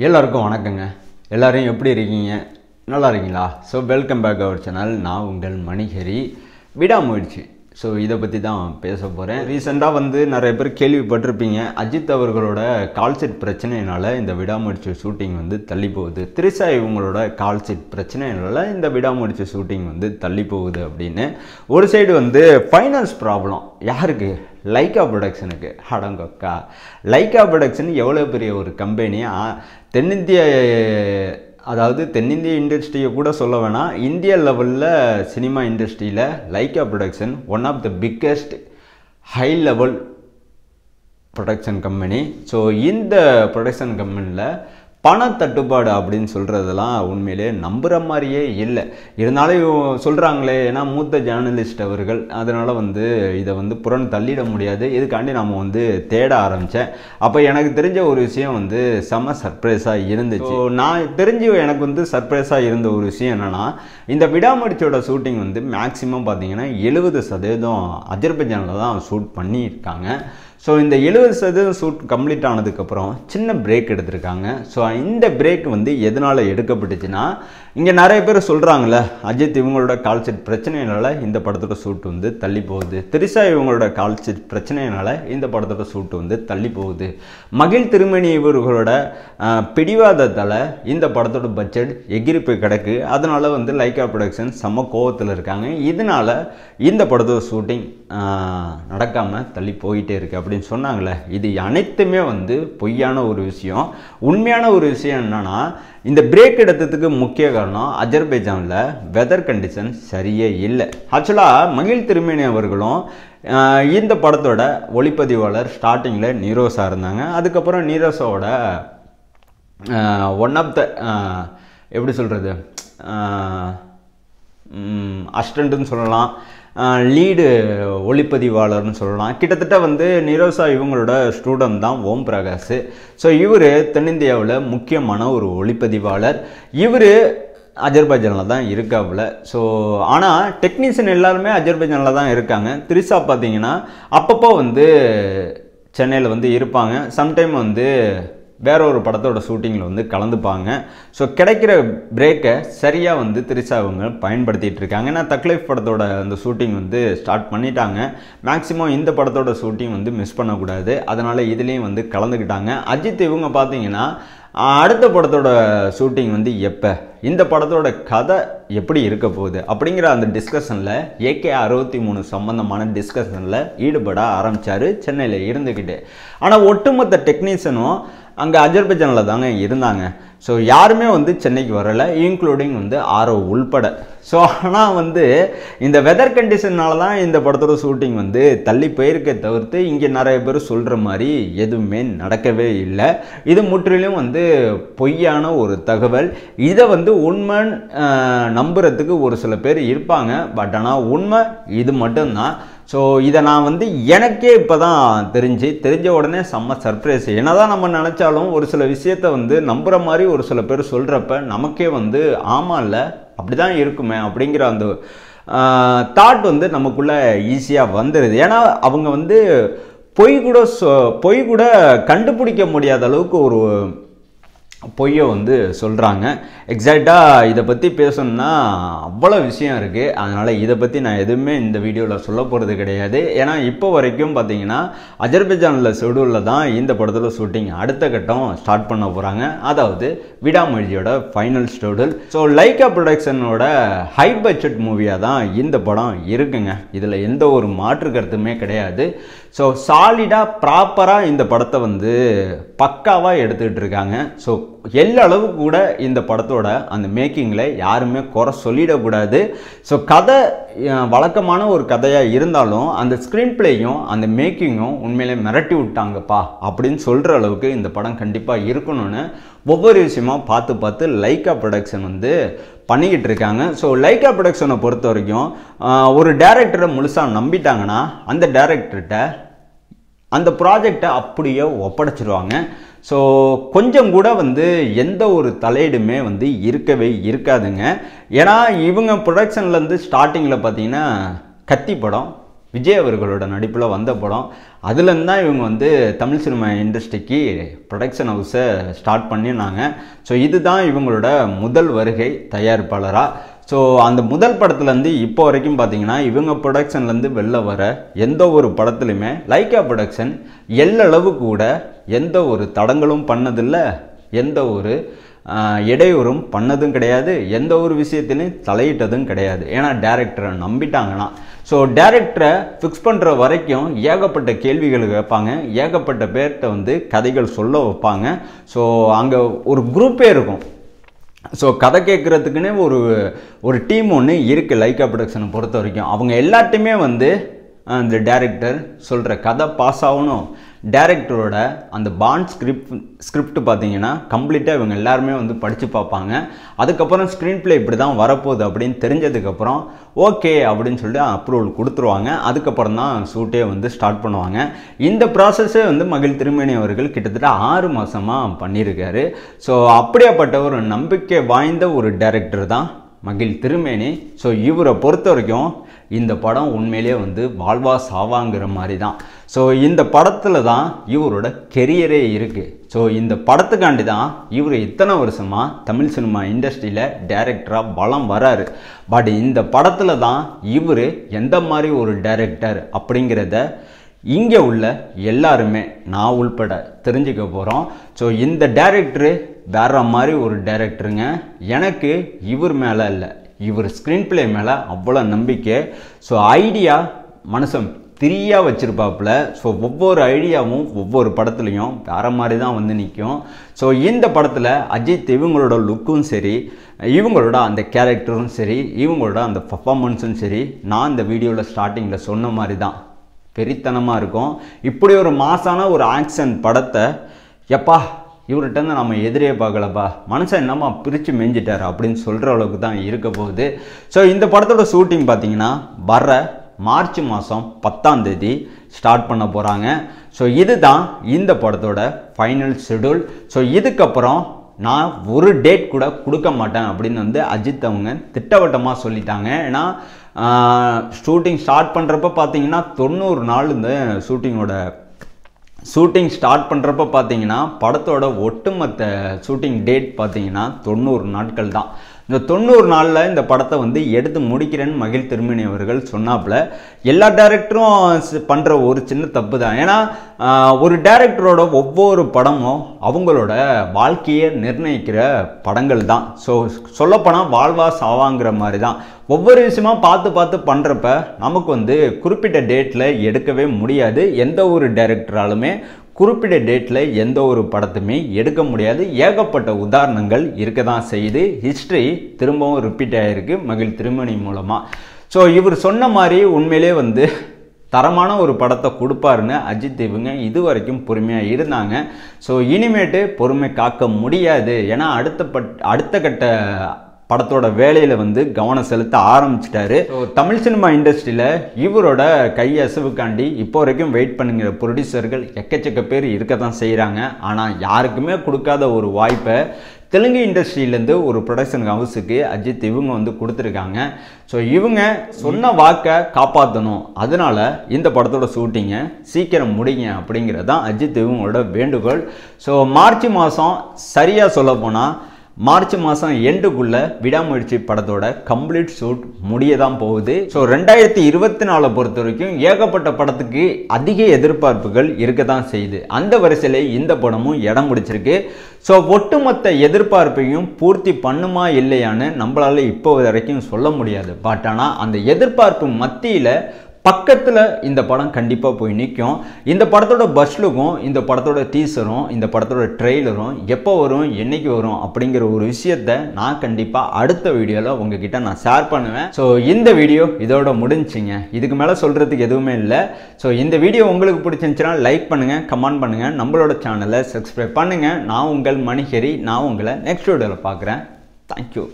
எல்லாருக்கும் வணக்கங்க. எல்லாரும் எப்படி இருக்கீங்க? நல்லா இருக்கீங்களா? So welcome back our channel. நான் உங்கள் மணிஹரி. விடாமுயற்சி. ஸோ இதை பற்றி தான் பேச போகிறேன். ரீசெண்டாக நிறைய பேர் கேள்விப்பட்டிருப்பீங்க, அஜித் அவர்களோட கால்செட் பிரச்சனையினால் இந்த விடாமுயற்சி ஷூட்டிங் தள்ளி போகுது. திரிஷா இவங்களோட கால்செட் பிரச்சனையினால இந்த விடாமுயற்சி ஷூட்டிங் தள்ளி போகுது அப்படின்னு. ஒரு சைடு ஃபைனான்ஸ் ப்ராப்ளம் யாருக்கு? லைக்கா ப்ரொடக்ஷனுக்கு. அடங்கொக்கா, லைக்கா ப்ரொடக்ஷன் எவ்வளோ பெரிய ஒரு கம்பெனி. தென்னிந்திய இண்டஸ்ட்ரியை கூட சொல்ல வேணாம், இந்திய லெவலில் சினிமா இண்டஸ்ட்ரியில் Lyca production one of the biggest high level production company. So இந்த ப்ரொடக்ஷன் கம்பெனியில் பண தட்டுப்பாடு அப்படின்னு சொல்கிறதெல்லாம் உண்மையிலே நம்புகிற மாதிரியே இல்லை. இருந்தாலும் சொல்கிறாங்களே, ஏன்னா மூத்த ஜேர்னலிஸ்ட் அவர்கள், அதனால் இதை புறம் தள்ளிட முடியாது. இதுக்காண்டி நாம் தேட ஆரம்பித்தேன். அப்போ எனக்கு தெரிஞ்ச ஒரு விஷயம் செம்ம சர்ப்ரைஸாக இருந்துச்சு. நான் தெரிஞ்சு எனக்கு சர்ப்ரைஸாக இருந்த ஒரு விஷயம் என்னென்னா, இந்த விடாமுயற்சியோட ஷூட்டிங் மேக்ஸிமம் பார்த்தீங்கன்னா 70% அஜர்பைஜானில் தான் ஷூட் பண்ணியிருக்காங்க. ஸோ இந்த 70% ஷூட் கம்ப்ளீட் ஆனதுக்கப்புறம் சின்ன பிரேக் எடுத்திருக்காங்க. ஸோ இந்த பிரேக் எதனால் எடுக்கப்பட்டுச்சுன்னா, இங்கே நிறைய பேர் சொல்கிறாங்களே, அஜித் இவங்களோட கால்செட் பிரச்சனையினால இந்த படத்தோட ஷூட் தள்ளி போகுது, திரிஷா இவங்களோட கால்செட் பிரச்சனையினால இந்த படத்தோட ஷூட் தள்ளி போகுது, மகிழ் திருமணி இவர்களோட பிடிவாதத்தால் இந்த படத்தோட பட்ஜெட் எகிரி போய் கிடக்கு, அதனால் லைக்கா ப்ரொடக்ஷன் செம்ம கோவத்தில் இருக்காங்க, இதனால் இந்த படத்தோட ஷூட்டிங் நடக்காமல் தள்ளி போயிட்டே இருக்குது அப்படின்னு சொன்னாங்களே. இது அனைத்துமே பொய்யான ஒரு விஷயம். உண்மையான ஒரு விஷயம் என்னன்னா, இந்த பிரேக் எடுத்ததுக்கு முக்கிய காரணம் அஜர்பைஜானில் வெதர் கண்டிஷன் சரியே இல்லை. ஆக்சுவலாக மகிழ் திருமேனி அவர்களும் இந்த படத்தோட ஒளிப்பதிவாளர் ஸ்டார்டிங்கில் நீரோஸாக இருந்தாங்க. அதுக்கப்புறம் நீரோஸோட ஒன் ஆஃப் த எப்படி சொல்கிறது, அசிஸ்டண்ட்டுன்னு சொல்லலாம், லீடு ஒளிப்பதிவாளர்னு சொல்லலாம். கிட்டத்தட்ட நீரோஸா இவங்களோட ஸ்டூடெண்ட் தான் ஓம் பிரகாஷ். ஸோ இவர் தென்னிந்தியாவில் முக்கியமான ஒரு ஒளிப்பதிவாளர். இவர் அஜர்பைஜானில் தான் இருக்காப்புல. ஸோ ஆனால் டெக்னீஷியன் எல்லாருமே அஜர்பைஜானில் தான் இருக்காங்க. திரிஷா பார்த்தீங்கன்னா அப்பப்போ சென்னையில் இருப்பாங்க. சம்டைம் வேற ஒரு படத்தோட ஷூட்டிங்கில் கலந்துப்பாங்க. ஸோ கிடைக்கிற பிரேக்கை சரியாக திரிஷா அவங்க பயன்படுத்திகிட்டு இருக்காங்க. ஏன்னா தக்லைஃப் படத்தோட அந்த ஷூட்டிங் ஸ்டார்ட் பண்ணிட்டாங்க. மேக்ஸிமம் இந்த படத்தோட ஷூட்டிங் மிஸ் பண்ணக்கூடாது, அதனால் இதுலேயும் கலந்துக்கிட்டாங்க. அஜித் இவங்க பார்த்தீங்கன்னா அடுத்த படத்தோட ஷூட்டிங் எப்போ, இந்த படத்தோட கதை எப்படி இருக்க போகுது அப்படிங்கிற அந்த டிஸ்கஷனில் AK63 சம்பந்தமான டிஸ்கஷனில் ஈடுபட ஆரம்பித்தார் சென்னையில் இருந்துக்கிட்டு. ஆனால் ஒட்டுமொத்த டெக்னீஷியனும் அங்கே அஜர்பைஜானில் தாங்க இருந்தாங்க. ஸோ யாருமே சென்னைக்கு வரலை, இன்க்ளூடிங் ஆரோ உள்பட. ஸோ ஆனால் இந்த வெதர் கண்டிஷன்னால தான் இந்த படத்தோட ஷூட்டிங் தள்ளி போயிருக்க தவிர்த்து இங்கே நிறைய பேர் சொல்கிற மாதிரி எதுவுமே நடக்கவே இல்லை. இது முற்றிலும் பொய்யான ஒரு தகவல். இதை உண்மை நம்புறதுக்கு ஒரு சில பேர் இருப்பாங்க, பட் ஆனால் உண்மை இது மட்டும்தான். ஸோ இதை நான் எனக்கே இப்போ தான் தெரிஞ்ச உடனே செம்ம சர்ப்ரைஸ். என்னதான் நம்ம நினச்சாலும் ஒரு சில விஷயத்தை நம்புகிற மாதிரி ஒரு சில பேர் சொல்கிறப்ப நமக்கே ஆமாம் இல்லை அப்படி தான் இருக்குமே அப்படிங்கிற அந்த தாட் நமக்குள்ளே ஈஸியாக வந்துடுது. ஏன்னா அவங்க பொய் கூட கண்டுபிடிக்க முடியாத அளவுக்கு ஒரு பொய்யை சொல்கிறாங்க. எக்ஸாக்டாக இதை பற்றி பேசணுன்னா அவ்வளோ விஷயம் இருக்குது. அதனால் இதை பற்றி நான் எதுவுமே இந்த வீடியோவில் சொல்ல போகிறது கிடையாது. ஏன்னா இப்போ வரைக்கும் பார்த்தீங்கன்னா அஜர்பைஜானில் ஷெடியூலில் தான் இந்த படத்தோட ஷூட்டிங் அடுத்த கட்டம் ஸ்டார்ட் பண்ண போகிறாங்க. அதாவது விடாமுயற்சியோட ஃபைனல் ஷெடியூல். ஸோ லைக்கா ப்ரொடக்ஷனோட ஹை பட்ஜெட் மூவியாக தான் இந்த படம் இருக்குங்க. இதில் எந்த ஒரு மாற்று கருத்துமே கிடையாது. ஸோ சாலிடாக ப்ராப்பராக இந்த படத்தை பக்காவாக எடுத்துக்கிட்டு இருக்காங்க. ஸோ எல்லா அளவு கூட இந்த படத்தோட அந்த மேக்கிங்கில் யாருமே குறை சொல்லிடக்கூடாது. ஸோ கதை வழக்கமான ஒரு கதையாக இருந்தாலும் அந்த ஸ்க்ரீன் பிளேயும் அந்த மேக்கிங்கும் உண்மையிலே மிரட்டி விட்டாங்கப்பா அப்படின்னு சொல்கிற அளவுக்கு இந்த படம் கண்டிப்பாக இருக்கணும்னு ஒவ்வொரு விஷயமா பார்த்து லைக்கா ப்ரொடக்ஷன் பண்ணிக்கிட்டு இருக்காங்க. ஸோ லைக்கா ப்ரொடக்ஷனை பொறுத்த வரைக்கும் ஒரு டைரக்டரை முழுசாக நம்பிட்டாங்கன்னா அந்த டைரக்டர்கிட்ட அந்த ப்ராஜெக்டை அப்படியே ஒப்படைச்சிருவாங்க. ஸோ கொஞ்சம் கூட எந்த ஒரு தலையீடுமே இருக்கவே இருக்காதுங்க. ஏன்னா இவங்க ப்ரொடக்ஷன்லேருந்து ஸ்டார்டிங்கில் பார்த்தீங்கன்னா கத்தி படம், விஜய் அவர்களோட நடிப்பில் வந்த படம். அதுலேருந்து தான் இவங்க வந்து தமிழ் சினிமா இண்டஸ்ட்ரிக்கு ப்ரொடக்ஷன் ஹவுஸை ஸ்டார்ட் பண்ணினாங்க. ஸோ இதுதான் இவங்களோட முதல் வருகை தயாரிப்பாளராக. ஸோ அந்த முதல் படத்துலேருந்து இப்போ வரைக்கும் பார்த்தீங்கன்னா இவங்க ப்ரொடக்ஷன்லேருந்து வெளில வர எந்த ஒரு படத்துலையுமே லைக்கா ப்ரொடக்ஷன் எல்லளவு கூட எந்த ஒரு தடங்களும் பண்ணதில்லை, எந்த ஒரு இடையூறும் பண்ணதும் கிடையாது, எந்த ஒரு விஷயத்திலையும் தலையிட்டதும் கிடையாது. ஏன்னா டேரக்டரை நம்பிட்டாங்கன்னா. ஸோ டேரக்டரை ஃபிக்ஸ் பண்ணுற வரைக்கும் ஏகப்பட்ட கேள்விகள் கேட்பாங்க, ஏகப்பட்ட பேர்கிட்ட வந்து கதைகள் சொல்ல வைப்பாங்க. ஸோ அங்கே ஒரு குரூப்பே இருக்கும். ஸோ கதை கேட்குறதுக்குன்னே ஒரு டீம் ஒன்று இருக்குது லைக்கா ப்ரொடக்ஷனை பொறுத்த வரைக்கும். அவங்க எல்லாத்தையுமே வந்து அந்த டேரக்டர் சொல்கிற கதை பாஸ் ஆகணும். டேரக்டரோட அந்த பாண்ட் ஸ்கிரிப்ட் பார்த்தீங்கன்னா கம்ப்ளீட்டாக இவங்க எல்லாருமே வந்து படித்து பார்ப்பாங்க. அதுக்கப்புறம் ஸ்க்ரீன் பிளே இப்படி தான் வரப்போகுது அப்படின்னு தெரிஞ்சதுக்கப்புறம் ஓகே அப்படின்னு சொல்லிட்டு அப்ரூவல் கொடுத்துருவாங்க. அதுக்கப்புறம் தான் ஷூட்டே வந்து ஸ்டார்ட் பண்ணுவாங்க. இந்த ப்ராசஸே வந்து மகிழ் திருமேனி அவர்கள் கிட்டத்தட்ட 6 மாதமாக பண்ணியிருக்காரு. ஸோ அப்படியாப்பட்ட ஒரு நம்பிக்கை வாய்ந்த ஒரு டேரக்டர் தான் மகிழ் திருமேனி. ஸோ இவரை பொறுத்த வரைக்கும் இந்த படம் உண்மையிலே வந்து வாழ்வா சாவாங்கிற மாதிரி தான். ஸோ இந்த படத்தில் தான் இவரோட கெரியரே இருக்குது. ஸோ இந்த படத்துக்காண்டி தான் இவர் இத்தனை வருஷமாக தமிழ் சினிமா இண்டஸ்ட்ரியில் டைரக்டராக வலம் வராரு. பட் இந்த படத்தில் தான் இவர் எந்த மாதிரி ஒரு டைரக்டர் அப்படிங்கிறத இங்கே உள்ள எல்லாருமே நான் உள்பட தெரிஞ்சுக்க போகிறோம். ஸோ இந்த டைரக்டரு வேற மாதிரி ஒரு டைரக்டருங்க. எனக்கு இவர் மேலே இல்லை, இவர் ஸ்க்ரீன் பிளே மேலே அவ்வளோ நம்பிக்கை. ஸோ ஐடியா மனுஷன் ஃப்ரீயாக வச்சுருப்பாப்புல. ஸோ ஒவ்வொரு ஐடியாவும் ஒவ்வொரு படத்துலையும் வேறு மாதிரி தான் வந்து நிற்கும். ஸோ இந்த படத்தில் அஜித் இவங்களோட லுக்கும் சரி, இவங்களோட அந்த கேரக்டரும் சரி, இவங்களோட அந்த பர்ஃபார்மன்ஸும் சரி, நான் இந்த வீடியோவில் ஸ்டார்டிங்கில் சொன்ன மாதிரி தான் பெரித்தனமாக இருக்கும். இப்படி ஒரு மாசான ஒரு ஆக்ஷன் படத்தை எப்பா இவர்கிட்ட நம்ம எதிரே பார்க்கலப்பா, மனுஷன் என்னம்மா பிரித்து மெஞ்சிட்டார் அப்படின்னு சொல்கிற அளவுக்கு தான் இருக்க போகுது. ஸோ இந்த படத்தோட ஷூட்டிங் பார்த்தீங்கன்னா வர மார்ச் மாதம் 10ஆம் தேதி ஸ்டார்ட் பண்ண போகிறாங்க. ஸோ இதுதான் இந்த படத்தோட ஃபைனல் ஷெடியூல். ஸோ இதுக்கப்புறம் நான் ஒரு டேட் கூட கொடுக்க மாட்டேன் அப்படின்னு வந்து அஜித் அவங்க திட்டவட்டமாக சொல்லிட்டாங்க. ஏன்னா ஷூட்டிங் ஸ்டார்ட் பண்ணுறப்ப பார்த்தீங்கன்னா 90 நாள் இந்த ஷூட்டிங் ஸ்டார்ட் பண்ணுறப்ப பார்த்தீங்கன்னா படத்தோட ஒட்டுமொத்த ஷூட்டிங் டேட் பார்த்தீங்கன்னா 90 நாட்கள் தான். இந்த 90 நாளில் இந்த படத்தை வந்து எடுத்து முடிக்கிறேன்னு மகிழ் திருமேனி அவர்கள் சொன்னாப்புல. எல்லா டேரக்டரும் பண்ணுற ஒரு சின்ன தப்பு தான். ஏன்னா ஒரு டேரக்டரோட ஒவ்வொரு படமும் அவங்களோட வாழ்க்கையை நிர்ணயிக்கிற படங்கள் தான். ஸோ சொல்லப்போனால் வாழ்வா சாவாங்கிற மாதிரி தான். ஒவ்வொரு விஷயமா பார்த்து பண்ணுறப்ப நமக்கு வந்து குறிப்பிட்ட டேட்டில் எடுக்கவே முடியாது. எந்த ஒரு டைரக்டராலுமே குறிப்பிட்ட டேட்டில் எந்த ஒரு படத்துமே எடுக்க முடியாது. ஏகப்பட்ட உதாரணங்கள் இருக்க தான் செய்யுது. ஹிஸ்ட்ரி திரும்பவும் ரிப்பீட் ஆகிருக்கு மகிழ் திருமேனி மூலமாக. ஸோ இவர் சொன்ன மாதிரி உண்மையிலே வந்து தரமான ஒரு படத்தை கொடுப்பாருன்னு அஜித் இவங்க இது வரைக்கும் பொறுமையாக இருந்தாங்க. ஸோ இனிமேட்டு பொறுமை காக்க முடியாது. ஏன்னா அடுத்த கட்ட படத்தோட வேலையில் வந்து கவனம் செலுத்த ஆரம்பிச்சிட்டாரு. ஸோ தமிழ் சினிமா இண்டஸ்ட்ரியில் இவரோட கையசவுக்காண்டி இப்போ வரைக்கும் வெயிட் பண்ணுங்கிற ப்ரொடியூசர்கள் எக்கச்சக்க பேர் இருக்க தான் செய்கிறாங்க. ஆனால் யாருக்குமே கொடுக்காத ஒரு வாய்ப்பை தெலுங்கு இண்டஸ்ட்ரியிலேருந்து ஒரு ப்ரொடக்ஷன் ஹவுஸுக்கு அஜித் இவங்க வந்து கொடுத்துருக்காங்க. ஸோ இவங்க சொன்ன வாக்கை காப்பாற்றணும். அதனால இந்த படத்தோட ஷூட்டிங்கை சீக்கிரம் முடிங்க அப்படிங்கிறது தான் அஜித் இவங்களோட வேண்டுகோள். ஸோ மார்ச் மாதம் சரியாக சொல்ல போனால் மார்ச் மாதம் எண்டுக்குள்ளே விடாமுயற்சி படத்தோட கம்ப்ளீட் ஷூட் முடிய தான் போகுது. ஸோ 2024 பொறுத்த வரைக்கும் ஏகப்பட்ட படத்துக்கு அதிக எதிர்பார்ப்புகள் இருக்க தான் செய்யுது. அந்த வரிசையில் இந்த படமும் இடம் பிடிச்சிருக்கு. ஸோ ஒட்டுமொத்த எதிர்பார்ப்பையும் பூர்த்தி பண்ணுமா இல்லையான்னு நம்மளால இப்போ வரைக்கும் சொல்ல முடியாது. பட் ஆனால் அந்த எதிர்பார்ப்பு மத்தியில் பக்கத்தில் இந்த படம் கண்டிப்பாக போய் நிற்கும். இந்த படத்தோட பஸ்லுக்கும் இந்த படத்தோட டீசரும் இந்த படத்தோட ட்ரெய்லரும் எப்போ வரும் என்னைக்கு வரும் அப்படிங்கிற ஒரு விஷயத்தை நான் கண்டிப்பாக அடுத்த வீடியோவில் உங்ககிட்ட நான் ஷேர் பண்ணுவேன். ஸோ இந்த வீடியோ இதோட முடிஞ்சிங்க. இதுக்கு மேலே சொல்கிறதுக்கு எதுவுமே இல்லை. ஸோ இந்த வீடியோ உங்களுக்கு பிடிச்சிருந்துச்சுன்னா லைக் பண்ணுங்கள், கமெண்ட் பண்ணுங்கள், நம்மளோட சேனலை சப்ஸ்கிரைப் பண்ணுங்கள். நான் உங்கள் மணிஹரி. நான் உங்களை நெக்ஸ்ட் வீடியோவில் பார்க்குறேன். தேங்க்யூ.